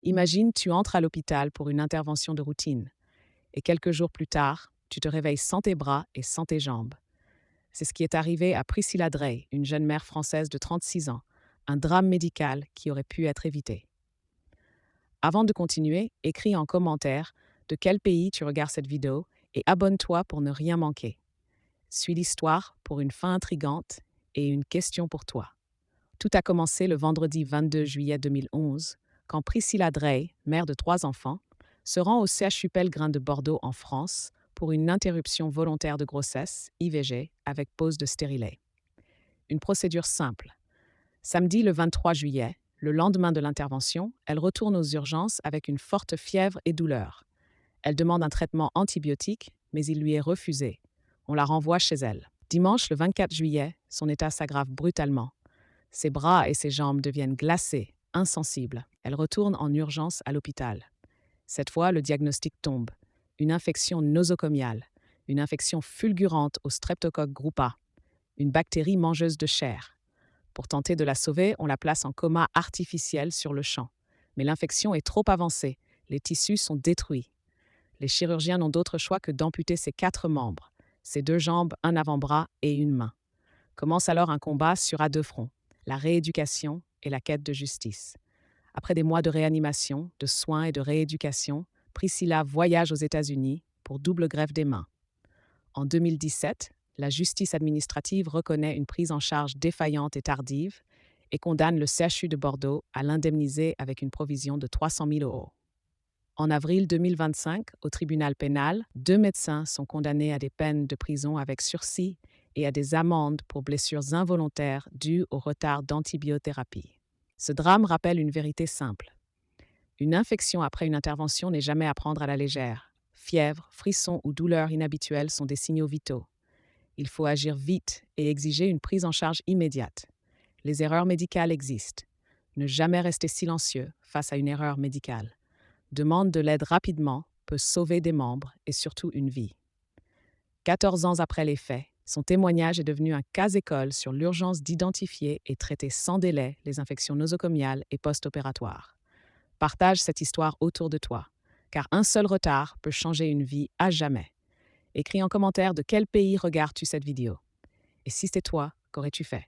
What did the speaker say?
Imagine, tu entres à l'hôpital pour une intervention de routine. Et quelques jours plus tard, tu te réveilles sans tes bras et sans tes jambes. C'est ce qui est arrivé à Priscilla Drey, une jeune mère française de 36 ans. Un drame médical qui aurait pu être évité. Avant de continuer, écris en commentaire de quel pays tu regardes cette vidéo et abonne-toi pour ne rien manquer. Suis l'histoire pour une fin intrigante et une question pour toi. Tout a commencé le vendredi 22 juillet 2011, quand Priscilla Drey, mère de 3 enfants, se rend au CHU Pellegrin de Bordeaux en France pour une interruption volontaire de grossesse, IVG, avec pose de stérilet. Une procédure simple. Samedi le 23 juillet, le lendemain de l'intervention, elle retourne aux urgences avec une forte fièvre et douleur. Elle demande un traitement antibiotique, mais il lui est refusé. On la renvoie chez elle. Dimanche le 24 juillet, son état s'aggrave brutalement. Ses bras et ses jambes deviennent glacés, insensibles. Elle retourne en urgence à l'hôpital. Cette fois, le diagnostic tombe. Une infection nosocomiale, une infection fulgurante au streptocoque grupa, une bactérie mangeuse de chair. Pour tenter de la sauver, on la place en coma artificiel sur le champ. Mais l'infection est trop avancée, les tissus sont détruits. Les chirurgiens n'ont d'autre choix que d'amputer ses 4 membres, ses 2 jambes, un avant-bras et une main. Commence alors un combat sur à 2 fronts, la rééducation et la quête de justice. Après des mois de réanimation, de soins et de rééducation, Priscilla voyage aux États-Unis pour double greffe des mains. En 2017, la justice administrative reconnaît une prise en charge défaillante et tardive et condamne le CHU de Bordeaux à l'indemniser avec une provision de 300 000 euros. En avril 2025, au tribunal pénal, 2 médecins sont condamnés à des peines de prison avec sursis et à des amendes pour blessures involontaires dues au retard d'antibiothérapie. Ce drame rappelle une vérité simple. Une infection après une intervention n'est jamais à prendre à la légère. Fièvre, frissons ou douleurs inhabituelles sont des signaux vitaux. Il faut agir vite et exiger une prise en charge immédiate. Les erreurs médicales existent. Ne jamais rester silencieux face à une erreur médicale. Demande de l'aide rapidement peut sauver des membres et surtout une vie. 14 ans après les faits, son témoignage est devenu un cas-école sur l'urgence d'identifier et traiter sans délai les infections nosocomiales et post-opératoires. Partage cette histoire autour de toi, car un seul retard peut changer une vie à jamais. Écris en commentaire de quel pays regardes-tu cette vidéo. Et si c'est toi, qu'aurais-tu fait?